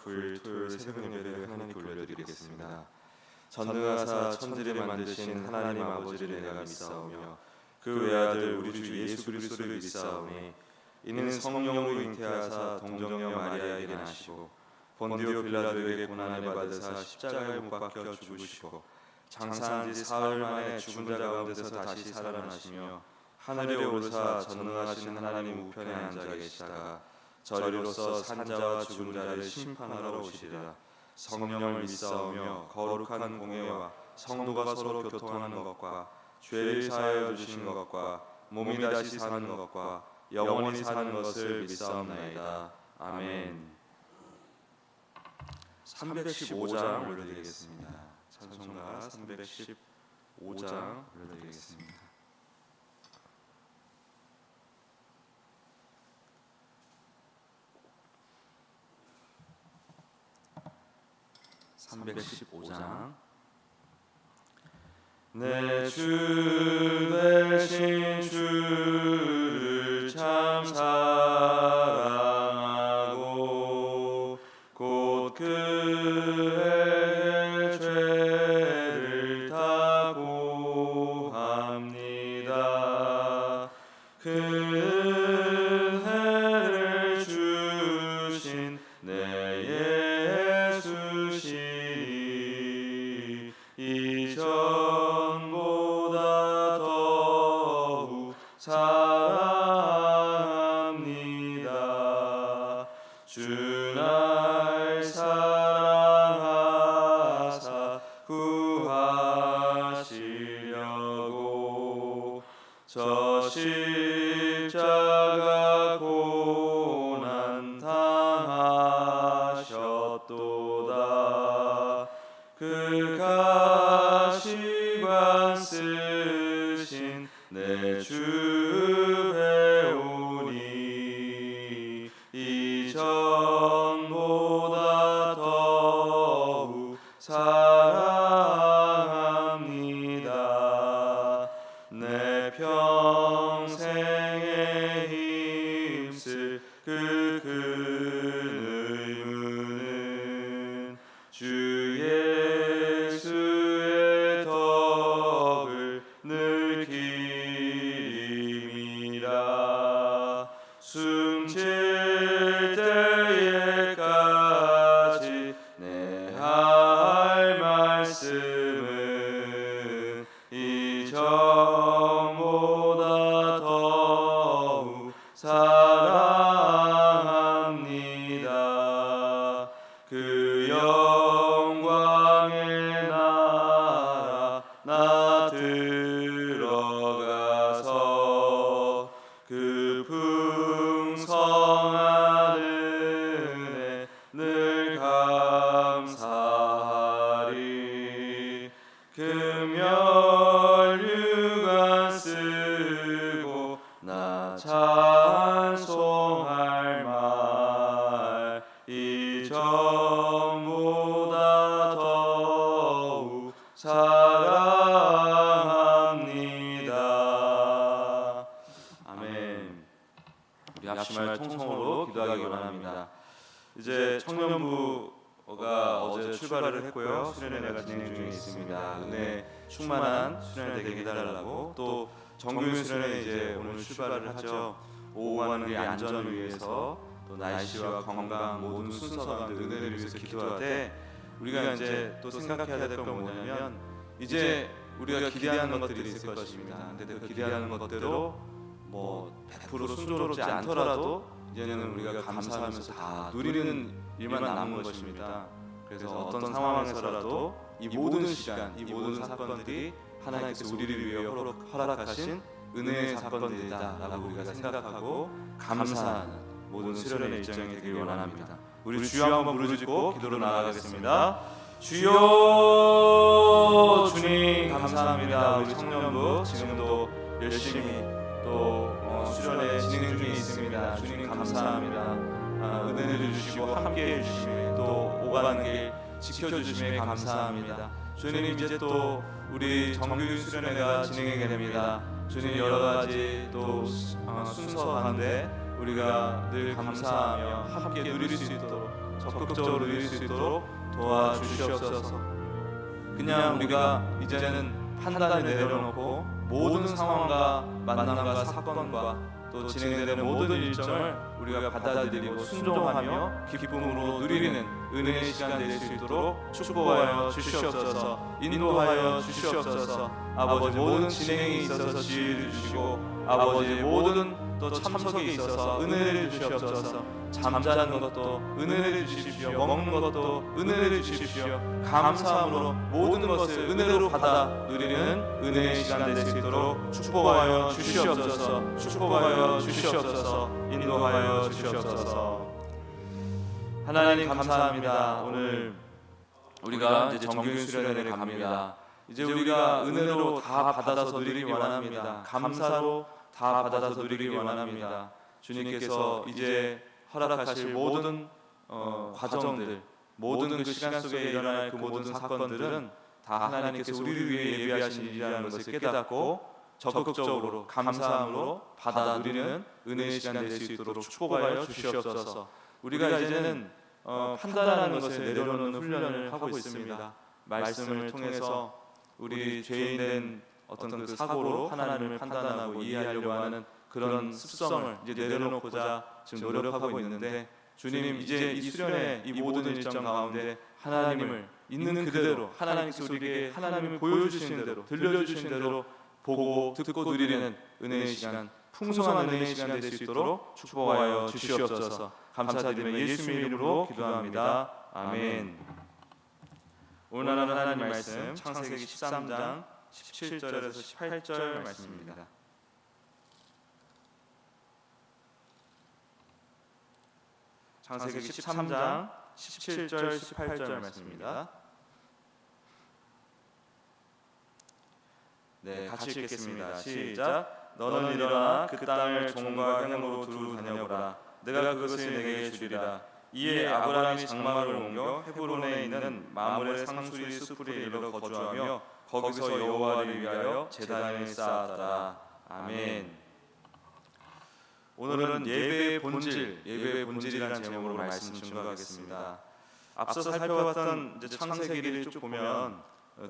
9일 토요일 새벽 예배를 하나님께 올려드리겠습니다. 전능하사 천지를 만드신 하나님 아버지를 내가 믿사오며 그 외아들 우리 주 예수 그리스도를 믿사오니 이는 성령으로 잉태하사 동정녀 마리아에게 나시고 본디오 빌라도에게 고난을 받으사 십자가에 못 박혀 죽으시고 장사한 지 사흘 만에 죽은 자 가운데서 다시 살아나시며 하늘에 오르사 전능하신 하나님 우편에 앉아 계시다가 저리로서 산자와 죽은 자를 심판하러 오시리라. 성령을 믿사오며 거룩한 공회와 성도가 서로 교통하는 것과 죄를 사하여 주시는 것과 몸이 다시 사는 것과 영원히 사는 것을 믿사옵나이다. 아멘. 315장 올려드리겠습니다. 찬송가 315장 올려드리겠습니다. 315장. 내 주 되신 주를 참 사랑하고 곧 그의 죄를 다 고합니다. 큰 해를 주신 내 예수시니 이전보다 더욱 사랑합니다. 주 날 사랑하사 구하시려고 저 십자가 고난 당하셨도다. 그 가시관 쓰신 내 주 배우니 이전보다 더욱 사랑합니다. 내 평생에 힘쓸 그 큰 의무는 주 예수의 덕을 늘 기림이라. 숨질 때에까지 내 할 말씀은 이전보다 더욱 사랑합니다. 그 영광의 나라 나 들어가서 그 풍성한 은혜 늘 감사하리. 금면류관 쓰고 나 찬송할 말 이전보다 더욱 사랑합니다. 아멘. 우리 합심할 통성으로 기도하기 원합니다. 이제 청년부가 어제 출발을 했고요. 수련회가 진행 중에 있습니다. 은혜 충만한 수련회 되게 해달라고, 또 정규 수련회 이제 오늘 출발을 하죠. 오후와는 우리 안전을 위해서, 또 날씨와 건강 모든 순서 가운데 은혜를 위해서 기도할 때 우리가 이제 또 생각해야 될 건 뭐냐면, 이제 우리가 기대하는 것들이 있을 것입니다. 근데 그 기대하는 것대로 뭐 100% 순조롭지 않더라도 이제는 우리가 감사하면서 다 누리는 일만 남은 것입니다. 그래서 어떤 상황에서라도 이 모든 시간, 이 모든 사건들이 하나님께서 우리를 위해 허락하신 은혜의 사건들이다라고 우리가 생각하고 감사하는 모든 수련의 일정이 되길 원합니다. 우리 주여 한번 부르짖고 기도로 나아가겠습니다. 주여, 주님 감사합니다. 우리 청년부 지금도 열심히 또 수련회 진행 중에 있습니다. 주님 감사합니다. 은혜를 주시고 함께해 주시며 또 오가는 길 지켜주심에 감사합니다. 주님, 이제 또 우리 정규 수련회가 진행하게 됩니다. 주님, 여러 가지 또 순서 가운데 우리가 늘 감사하며 함께 누릴 수 있도록 적극적으로 누릴 수 있도록 도와주시옵소서. 그냥 우리가 이제는 판단을 내려놓고 모든 상황과 만남과 사건과 또 진행되는 모든 일정을 우리가 받아들이고 순종하며 기쁨으로 누리는 은혜의 시간 될 수 있도록 축복하여 주시옵소서. 인도하여 주시옵소서. 아버지, 모든 진행에 있어서 지혜를 주시고 아버지, 모든 또 참석에 있어서 은혜를 주시옵소서. 잠자는 것도 은혜를 주십시오. 먹는 것도 은혜를 주십시오. 감사함으로 모든 것을 은혜로 받아 누리는 은혜의 시간 될 수 있도록 축복하여 주시옵소서. 축복하여 주시옵소서. 인도하여 주시옵소서. 하나님 감사합니다. 오늘 우리가 이제 정규 수련회를 갑니다. 이제 우리가 은혜로 다 받아서 누리기 원합니다. 감사로 다 받아서 누리기 원합니다. 주님께서 이제 허락하실 모든 과정들, 모든 그 시간 속에 일어날 그 모든 사건들은 다 하나님께서 우리를 위해 예비하신 일이라는 것을 깨닫고 적극적으로 감사함으로 받아 누리는 은혜의 시간 될 수 있도록 축복하여 주시옵소서. 우리가 이제는 판단하는 것을 내려놓는 훈련을 하고 있습니다. 말씀을 통해서 우리 죄인된 어떤 그 사고로 하나님을 판단하고 이해하려고 하는 그런 습성을 이제 내려놓고자 지금 노력하고 있는데, 주님, 이제 이 수련의 이 모든 일정 가운데 하나님을 있는 그대로 하나님께서 우리에게 하나님을 보여주시는 대로 들려주시는 대로 보고 듣고 누리는 은혜의 시간, 풍성한 은혜의 시간 될 수 있도록 축복하여 주시옵소서. 감사드리며 예수님의 이름으로 기도합니다. 아멘. 오늘 하나님 말씀 창세기 13장 17절에서 18절 말씀입니다. 창세기 13장 17절 18절 말씀입니다. 네, 같이 읽겠습니다. 시작. 너는 일어나 그 땅을 종과 향으로 두루 다녀보라. 내가 그것을 내게 주리라. 이에 아브라함이 장막을 옮겨 헤브론에 있는 마므레 상수리 수풀에 이르러 거주하며 거기서 여호와를 위하여 제단을 쌓았더라. 아멘. 오늘은 예배의 본질이라는 제목으로 말씀 증거하겠습니다. 앞서 살펴봤던 이제 창세기를 쭉 보면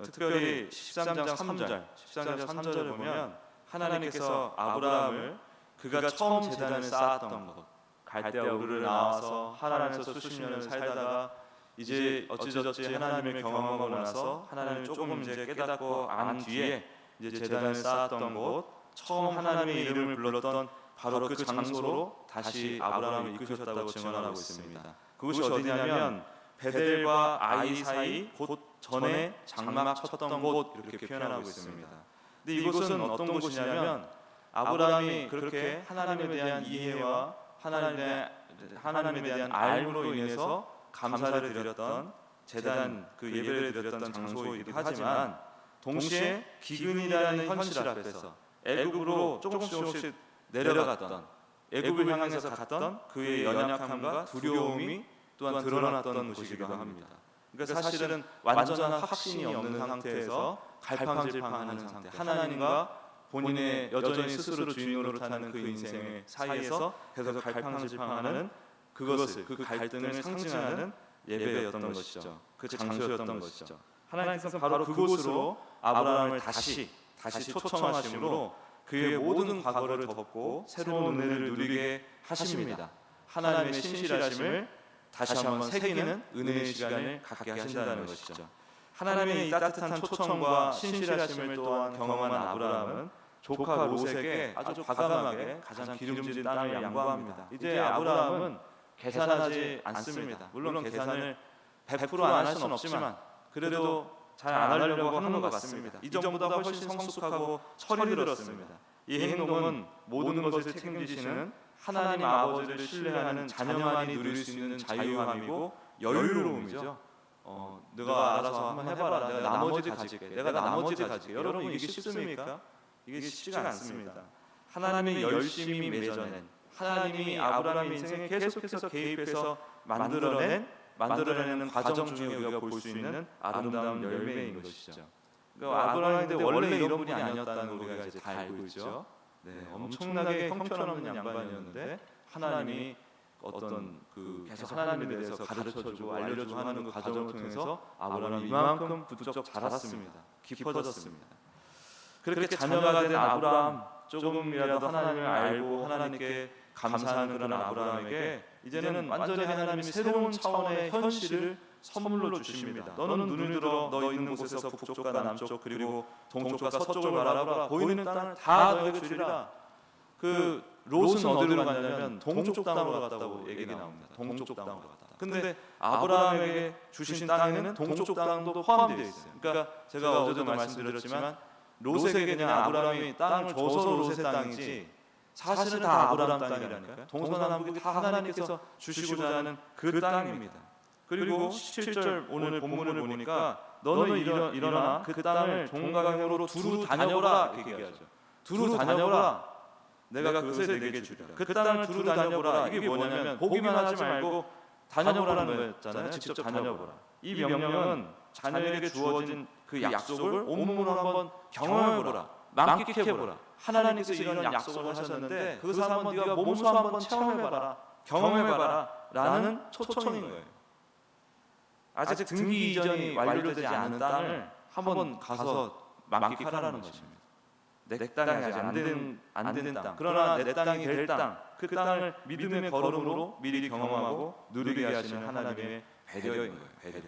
특별히 13장 3절을 보면 하나님께서 아브라함을 그가 처음 제단을 쌓았던 것, 갈대아 우르를 나와서 하나님께서 수십 년을 살다가 이제 어찌저찌 하나님을 경험하고 나서 하나님을 조금 이제 깨닫고 안 뒤에 이제 제단을 쌓았던 곳, 처음 하나님의 이름을 불렀던 바로 그 장소로 다시 아브라함을 이끄셨다고 증언하고 있습니다. 그곳이 어디냐면 베델과 아이 사이 곧 전에 장막 쳤던 곳, 이렇게 표현하고 있습니다. 근데 이곳은 어떤 곳이냐면 아브라함이 그렇게 하나님에 대한 이해와 하나님에 대한 알므로 인해서 감사를 드렸던 제단, 그 예배를 드렸던 장소이기도 하지만 동시에 기근이라는 현실 앞에서 애굽으로 조금씩 내려갔던, 애굽을 향해서 갔던 그의 연약함과 두려움이 또한 드러났던 곳이기도 합니다. 그러니까 사실은 완전한 확신이 없는 상태에서 갈팡질팡하는 상태, 하나님과 본인의 여전히 스스로 주인 노릇하는 그 인생의 사이에서 계속 갈팡질팡하는 그것을, 그 갈등을 상징하는 예배였던 것이죠. 그 장소였던 것이죠. 하나님께서 바로 그곳으로 아브라함을 다시 초청하심으로 그의 모든 과거를 덮고 새로운 은혜를 누리게 하십니다. 하나님의 신실하심을 다시 한번 새기는 은혜의 시간을 갖게 하신다는 것이죠. 하나님의 이 따뜻한 초청과 신실하심을 또한 경험한 아브라함은 조카 롯에게 아주 과감하게 가장 기름진 땅을 양보합니다. 이제 아브라함은 계산하지 않습니다. 물론 계산을 100% 안 할 수는 없지만 그래도 잘 안 하려고 하는 것 같습니다. 이전보다 훨씬 성숙하고 철이 들었습니다. 이 행동은 모든 것을 책임지시는 하나님 아버지를 신뢰하는 자녀만이 누릴 수 있는 자유함이고 여유로움이죠. 내가 알아서 한번 해봐라. 내가 나머지 가질게. 여러분, 이게 쉽습니까? 이게 쉽지가 않습니다. 하나님이 열심히 맺어낸, 하나님이 아브라함 인생에 계속해서 개입해서 만들어내는 과정 중에 우리가 볼 수 있는 아름다운 열매인 것이죠. 그러니까 아브라함인데 원래 이런 분이 아니었다는 우리가 이제 다 알고 있죠. 네, 엄청나게 형편없는 양반이었는데 하나님이 어떤 그 계속 하나님에 대해서 가르쳐주고 알려주고 하는 그 과정을 통해서 아브라함이 이만큼 부쩍 자랐습니다. 깊어졌습니다. 그렇게 자녀가 된 아브라함, 조금이라도 하나님을 알고 하나님께 감사하는 그런 아브라함에게 이제는 완전히 하나님이 새로운 차원의 현실을 선물로 주십니다. 너는 눈을 들어 너 있는 곳에서 북쪽과 남쪽 그리고 동쪽과 서쪽을 바라보라. 보이는 땅을 다 너에게 주리라. 그 롯은 어디로 갔냐면 동쪽 땅으로 갔다고 얘기가 나옵니다. 동쪽 땅으로 갔다. 근데 아브라함에게 주신 땅에는 동쪽 땅도 포함되어 있어요. 그러니까 제가 어제도 말씀드렸지만 롯에게 그냥 아브라함이 땅을 줘서 롯의 땅이지 사실은 다 아브라함 땅이라니까요. 동서남북이 다 하나님께서 주시고자 하는 그 땅입니다. 그리고 17절 오늘 본문을 보니까 너는 일어나 그 땅을 동강으로 두루 다녀보라 이렇게 얘기하죠. 두루 다녀보라. 내가 그것을 내게 주리라. 그 땅을 두루 다녀보라. 이게 뭐냐면 보기만 하지 말고 다녀보라는 거였잖아요. 직접 다녀보라. 이 명령은 자녀에게 주어진 그 약속을 온몸으로 한번 경험해보라. 만끽해보라. 하나님께서 이런 약속을 하셨는데 그것을 한번 네가 몸소 한번 체험해봐라. 경험해봐라 라는 초청인 거예요. 아직 등기 이전이 완료되지 않은 땅을 한번 가서 만끽하라는 것입니다. 내 땅이 아직 안 된 땅. 그러나 내 땅이 될 땅. 그 땅을 믿음의 걸음으로 미리 경험하고 누리게 하시는 하나님의 배려인 거예요. 배려.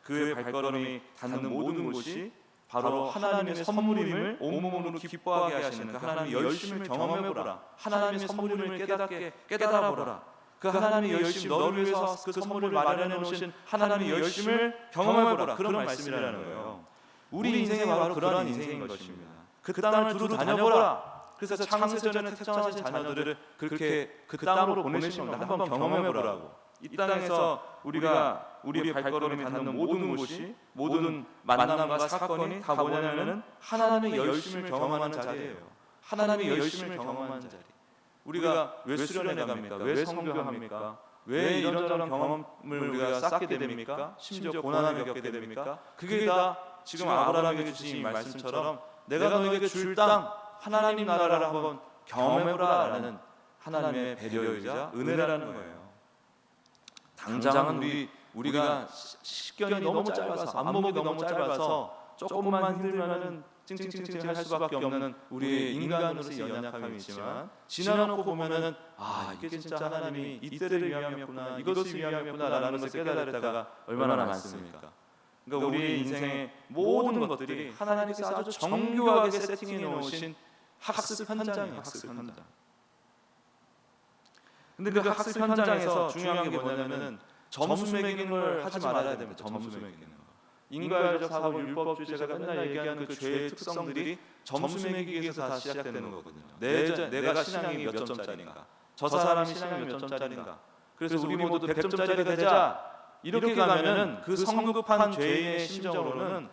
그의 발걸음이 닿는 모든 곳이 바로 하나님의 선물임을 온몸으로 기뻐하게 하시는 그 하나님의 열심을 경험해보라. 하나님의 선물임을 깨달아보라. 그 하나님의 열심, 너를 위해서 그 선물을 마련해 놓으신 하나님의 열심을 경험해보라. 그런 말씀이라는 거예요. 우리 인생이 바로 그러한 인생인 것입니다. 그 땅을 두루 다녀보라. 그래서 창세전에 택정하신 자녀들을 그렇게 그 땅으로 보내신 겁니다. 한번 경험해보라고. 이 땅에서 우리가 우리의 발걸음이 닿는 모든 곳이 모든 만남과 사건이 다 뭐냐면은 하나님의 열심을 경험하는 자리예요. 하나님의 열심을 경험하는 자리. 우리가 왜 수련회 갑니까? 왜 성교합니까? 왜 이런저런 경험을 우리가 쌓게 됩니까? 심지어 고난을 겪게 됩니까? 그게 다 지금 아브라함에게 주신 말씀처럼 내가 너에게 줄 땅 하나님 나라를 한번 경험해보라라는 하나님의 배려이자 은혜라는 거예요. 당장은 우리가 식견이 너무 짧아서 안목이 너무 짧아서 조금만 힘들면은 찡찡찡찡 할 수밖에 없는 우리의 인간으로서의 연약함이 있지만 지나놓고 보면은 이게 진짜 하나님이 이때를 위함이었구나 이것을 위함이었구나라는 것을 깨달았다가 얼마나 많습니까? 그러니까 우리 인생의 모든 것들이 하나님께서 아주 정교하게 세팅해 놓으신 학습 현장이에요. 학습 현장. 근데 그 학습 현장에서 중요한 게 뭐냐면은 점수 매기는 걸 하지 말아야 됩니다. 점수 매기는 거. 인과적 사고 율법주의 제가 맨날 얘기하는 그 죄의 특성들이 점수 매기기에서 다 시작되는 거거든요. 내가 신앙이 몇 점짜리인가? 저 사람이 신앙이 몇 점짜리인가? 그래서 우리 모두 100점짜리가 되자. 이렇게 가면은 그 성급한 죄인의 심정으로는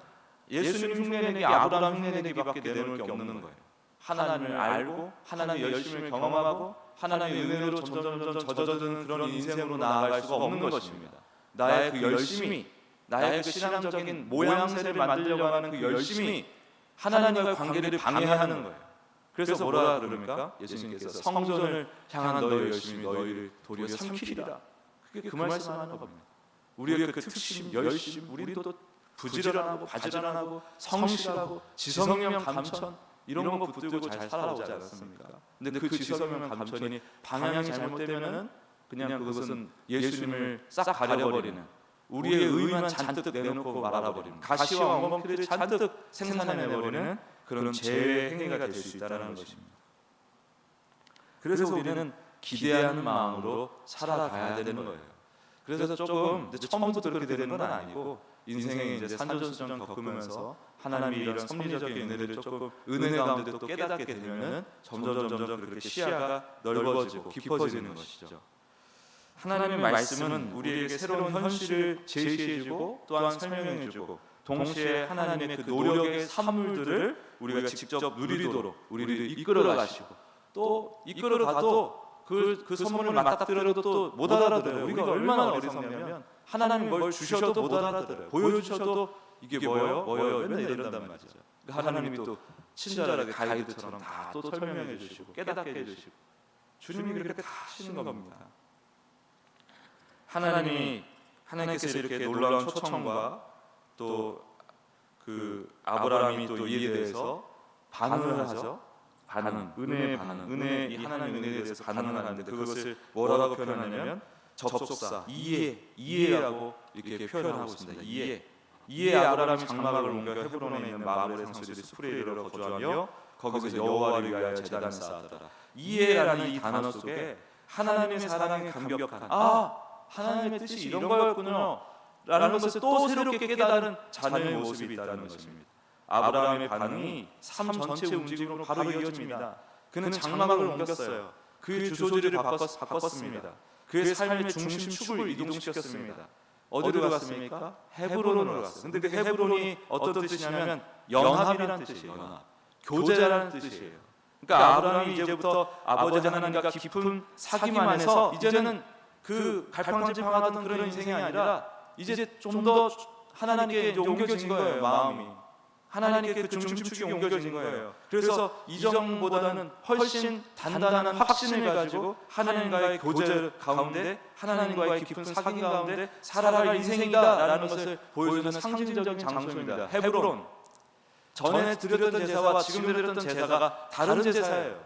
예수님 흉내내기, 아브라함 흉내내기밖에 내놓을 게 없는 거예요. 하나님을 알고 하나님의 열심을 경험하고 하나님의 은혜로 점점 젖어드는 그런 인생으로 나아갈 수가 없는 것입니다. 나의 그 열심이, 나의 그 신앙적인 모양새를 만들려고 하는 그 열심이 하나님과의 관계를 방해하는 거예요. 그래서 뭐라 그럽니까? 예수님께서 성전을 향한 너의 열심이 너희를 도리어 삼키리라. 그게 그 말씀하는 겁니다. 우리의 그 특심, 열심, 우리도 부지런하고 바지런하고 성실하고 지성명 감천 이런 거 붙들고 잘 살아오지 않았습니까? 근데 그 지성명 감천이 방향이 잘못되면은 그냥 그것은 예수님을 싹 가려버리는 우리의 의만 잔뜩 내놓고 말아버리는 가시와 엉겅퀴를 잔뜩 생산해내버리는 그런 죄의 행위가 될 수 있다는 것입니다. 그래서 우리는 기대하는 마음으로 살아가야 되는 거예요. 그래서 조금 처음부터 그렇게 되는 건 아니고 인생의 이제 산전수전 겪으면서 하나님이 이런 섭리적인 은혜를 조금 은혜 가운데 또 깨닫게 되면은 점점 그렇게 시야가 넓어지고 깊어지는 것이죠. 하나님의 말씀은 우리에게 새로운 현실을 제시해주고 또한 설명해주고 동시에 하나님의 그 노력의 산물들을 우리가 직접 누리도록 우리를 이끌어가시고 또 이끌어가도 그 선물을 맞닥뜨려도 또 못 알아들어요. 우리가 얼마나 어리석냐면 하나님이 뭘 주셔도 못 알아들어요. 보여주셔도 이게 뭐예요? 맨날 이런단 말이죠. 하나님이 또 친절하게 가이드처럼 다 또 설명해 주시고 깨닫게 해 주시고 주님이 그렇게 다 하시는 겁니다. 하나님께서 이렇게 놀라운 초청과 또 그 아브라함이 또 이에 대해서 반응을 하죠. 은혜의 반응, 이 하나님의 은혜에 대해서 반응을 하는데 그것을 뭐라고 표현하냐면 접속사, 이해라고 이렇게 표현하고 있습니다. 이에 아브라함이 장막을 옮겨 헤브론에 있는 마므레 상수리 수풀에 이르러 거주하며 거기서 여호와를 위하여 제단을 쌓았더라. 이해라는 이 단어 속에 하나님의 사랑에 감격한 하나님의 뜻이 이런 거였군요 라는 것을 또 새롭게 깨달은 자녀의 모습이 있다는 것입니다. 아브라함의 반응이 삶 전체 움직임으로 바로 이어집니다. 그는 장막을 옮겼어요. 그의 주소지를 바꿨습니다. 그의 삶의 중심축을 이동시켰습니다. 어디로 갔습니까? 헤브론으로 갔어요. 근데 그 헤브론이 어떤 뜻이냐면 연합이라는 뜻이에요. 연합. 교제라는 뜻이에요. 그러니까 아브라함이 이제부터 아버지 하나님과 깊은 사귐 안에서 이제는 그 갈팡질팡하던 그런 인생이 아니라 이제 좀 더 하나님께 이제 옮겨진 거예요. 마음이 하나님께 그 중심축이 옮겨진 거예요. 그래서 이전보다는 훨씬 단단한 확신을 가지고 하나님과의 교제 가운데 하나님과의 깊은 사귐 가운데 살아갈 인생이다라는 것을 보여주는 상징적인 장소입니다. 헤브론. 전에 드렸던 제사와 지금 드렸던 제사가 다른 제사예요.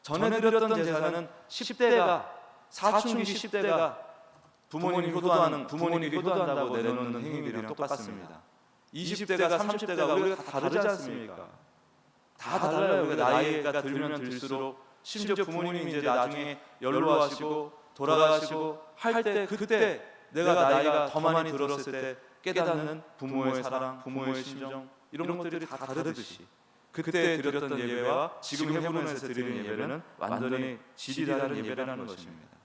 전에 드렸던 제사는 10대가 사춘기 10대가 부모님이 효도한다고 내놓는 행위들이랑 똑같습니다. 20대가 30대가 우리가 다 다르지 않습니까? 다 달라요. 우리가 나이가 들면 들수록 심지어 부모님이 이제 나중에 연로하시고 돌아가시고 할 때 그때 내가 나이가 더 많이 들었을 때 깨닫는 부모의 사랑, 부모의 심정 이런 것들이 다 다르듯이 그때 드렸던 예배와 지금 헤브론에서 드리는 예배는 완전히 질이 다른 예배라는 것입니다.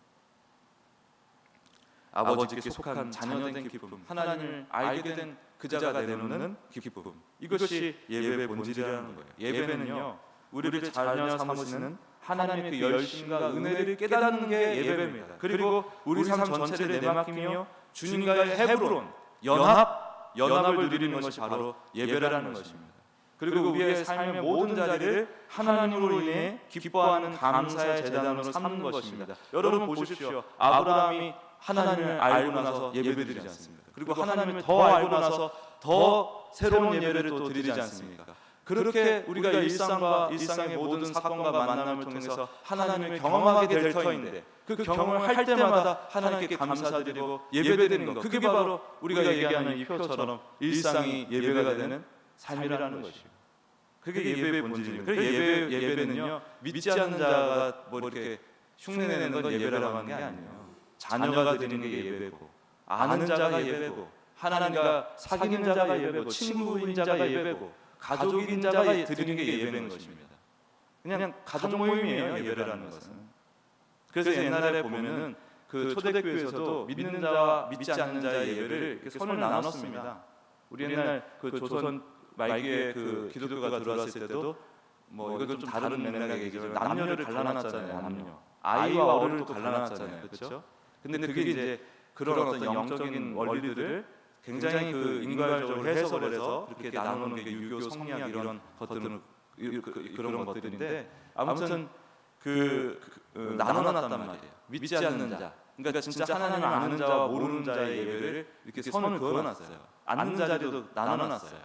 아버지께 속한 자녀된 기쁨, 하나님을 알게 된 그 자가 내놓는 기쁨, 이것이 예배의 본질이라는 거예요. 예배는요, 우리를 자녀 삼으시는 하나님의 그 열심과 은혜를 깨닫는 게 예배입니다. 그리고 우리 삶 전체를 내맡기며 주님과의 헤브론, 연합을 누리는 것이 바로 예배라는 것입니다. 그리고 우리의 삶의 모든 자리를 하나님으로 인해 기뻐하는 감사의 제단으로 삼는 것입니다. 여러분 보십시오. 아브라함이 하나님을 알고 나서 예배드리지 않습니까? 그리고 하나님을 더 알고 나서 더 새로운 예배를 또 드리지 않습니까? 그렇게 우리가 일상의 모든 사건과 만남을 통해서 하나님을 경험하게 될 터인데 그 경험을 할 때마다 하나님께 감사드리고 예배드리는 것, 그게 바로 우리가 얘기하는 이 표처럼 일상이 예배가 되는 삶이라는 것이죠. 그게 예배의 본질입니다. 그래서 예배는요, 믿지 않는 자가 뭐 이렇게 흉내내는 건 예배라고 하는 게 아니에요. 자녀가 드리는 게 예배고, 아는 자가 예배고, 하나님과 사귀는 자가 예배고, 친구인 자가 예배고, 가족인 자가 드리는 게 예배인 것입니다. 그냥 가족 모임이에요, 예배라는 것은. 그래서 옛날에 보면은 그 초대교회에서도 믿는 자와 믿지 않는 자의 예배를 이렇게 선을 나눴습니다. 우리 옛날 그 조선 말기에 그 기독교가 들어왔을 때도 뭐 이거 좀 다른 맥락의 얘기지만 남녀를 갈라놨잖아요. 남녀. 아이와 어른을 또 갈라놨잖아요. 그렇죠? 근데 그게 이제 그런 어떤 영적인 원리들을 굉장히 그 인과적으로 해석을 해서 그렇게 나누는 게 유교 성리학 이런 것들은 그런 것들인데 아무튼 나눠놨단 말이에요. 믿지 않는 자. 그러니까 진짜 하나님을 아는 자와 모르는 자의 예배를 이렇게 선을 그어놨어요. 아는 자리도 나눠놨어요.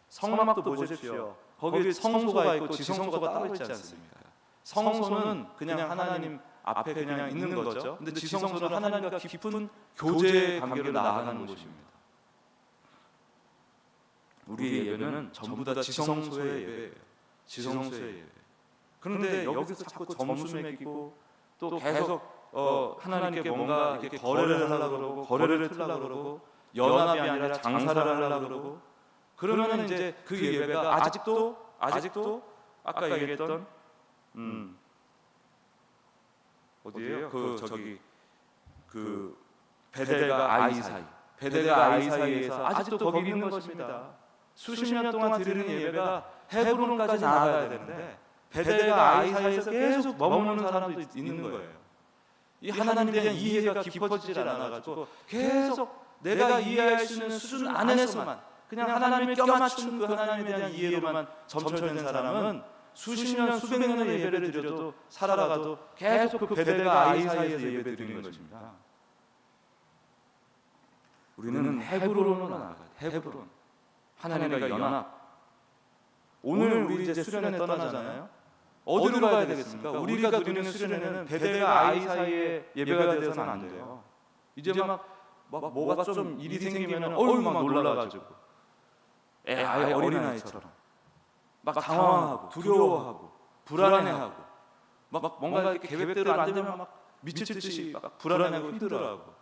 성막도 보십시오. 거기 성소가 있고 지성소가 따로 있지 않습니까? 성소는 그냥 하나님 앞에 그냥 있는 거죠. 근데 지성소는 하나님과 깊은 교제 관계로 나아가는 곳입니다. 우리의 예배는 전부 다 지성소의 예배예요. 지성소의 예배. 그런데 여기서 자꾸 점수 매기고 또 계속 하나님께 뭔가 이렇게 거래를 하려고 그러고 거래를 틀려고 그러고 연합이 아니라 장사를 하려고 그러고 그러면 이제 그 예배가 아직도 아까 얘기했던 어디예요? 그 베델과 아이 사이. 베델과 아이 사이에서 아직도 거기 있는 것입니다. 수십 년 동안 드리는 예배가 헤브론까지 나아가야 되는데 베델과 아이 사이에서 계속 머무는 사람도 있는 거예요. 이 하나님에 대한 이해가 깊어지질 않아가지고 계속 내가 이해할 수 있는 수준 안에서만 그냥 하나님을 껴맞춘 그 하나님에 대한 이해로만 점철된 사람은 수십 년, 수백 년의 예배를 드려도 살아가도 계속 그 베델과 아이 사이에서 예배 드리는 것입니다. 우리는 헤브론으로 나아가야 돼. 헤브론. 하나님과 연합. 오늘 우리 이제 수련회 떠나잖아요. 어디로 가야 되겠습니까? 우리가 누리는 수련회는 베델과 아이 사이의 예배가 되어서는 안 돼요. 이제 막 뭐가 좀 일이 생기면 막 놀라가지고 아이 어린아이처럼 막 당황하고 두려워하고 불안해하고 막 뭔가 이렇게 계획대로 안 되면 막 미칠 듯이 막 불안해하고 힘들어하고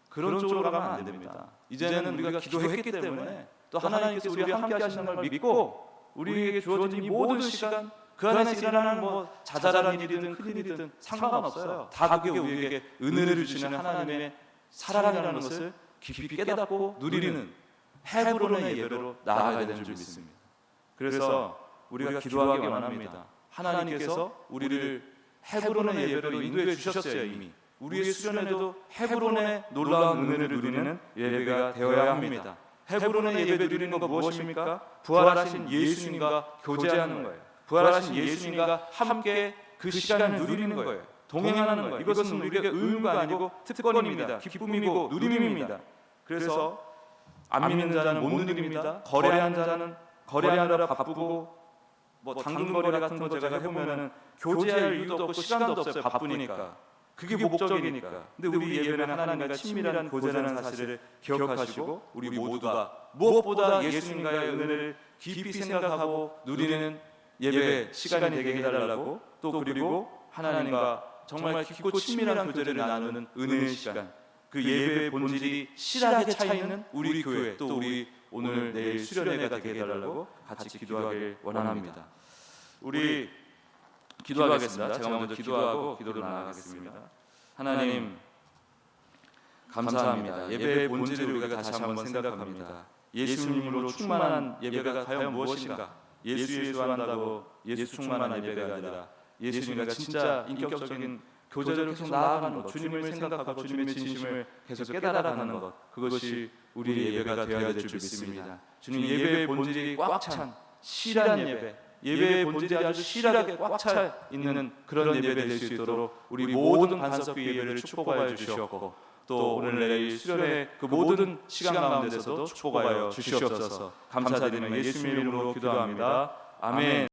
그런 쪽으로 가면 안 됩니다. 이제는 우리가 기도했기 때문에 또 하나님께서 우리와 함께 하시는 걸 믿고 우리에게 주어진 이 모든 시간 그 안에서 일어나는 뭐 자잘한 일이든 큰 일이든 상관없어요. 다 그게 우리에게 은혜를 주시는 하나님의 사랑이라는 것을 깊이 깨닫고 누리는 헤브론의 예배로 나아가야 되는 줄 믿습니다. 그래서 우리가 기도하기 원합니다. 하나님께서 우리를 헤브론의 예배로 인도해 주셨어요. 이미 우리의 수련회도 헤브론의 놀라운 은혜를 누리는 예배가 되어야 합니다. 헤브론의 예배 누리는 건 무엇입니까? 부활하신 예수님과 교제하는 거예요. 부활하신 예수님과 함께 그 시간을 누리는 거예요. 동행하는 거예요. 이것은 우리에게 의무가 아니고 특권입니다. 기쁨이고 누림입니다. 그래서 안 믿는 자는 못 누립니다. 거래하는 자는 거래하느라 바쁘고 뭐 당근거래 같은 거 제가 해보면은 교제할 이유도 없고 시간도 없어요. 바쁘니까. 그게 목적이니까. 근데 우리 예배는 하나님과 친밀한 교제라는 사실을 기억하시고 우리 모두가 무엇보다 예수님과의 은혜를 깊이 생각하고 누리는 예배 시간이 되게 해달라고 또 그리고 하나님과 정말 깊고 친밀한 교제를 나누는 은혜의 시간 그 예배의 본질이 실하게 차이는 우리 교회 또 우리 오늘 내일 수련회가 되게 해달라고 같이 기도하길 원합니다. 우리 기도하겠습니다. 제가 먼저 기도하고 기도로 나아가겠습니다. 하나님 감사합니다. 예배의 본질을 우리가 다시 한번 생각합니다. 예수님으로 충만한 예배가 과연 무엇인가? 예수 한다고 예수 충만한 예배가 아니라 예수님과 진짜 인격적인 교제를 계속 나아가는 것, 주님을 생각하고 주님의 진심을 계속 깨달아가는 것, 그것이 우리의 예배가 되어야 될 줄 믿습니다. 주님 예배의 본질이 꽉 찬 실한 예배, 예배의 본질이 아주 실하게 꽉 차 있는 그런 예배 될 수 있도록 우리 모든 반석교 예배를 축복하여 주시옵고 또 오늘 내일 수련회 그 모든 시간 가운데서도 축복하여 주시옵소서. 감사드리며 예수님의 이름으로 기도합니다. 아멘.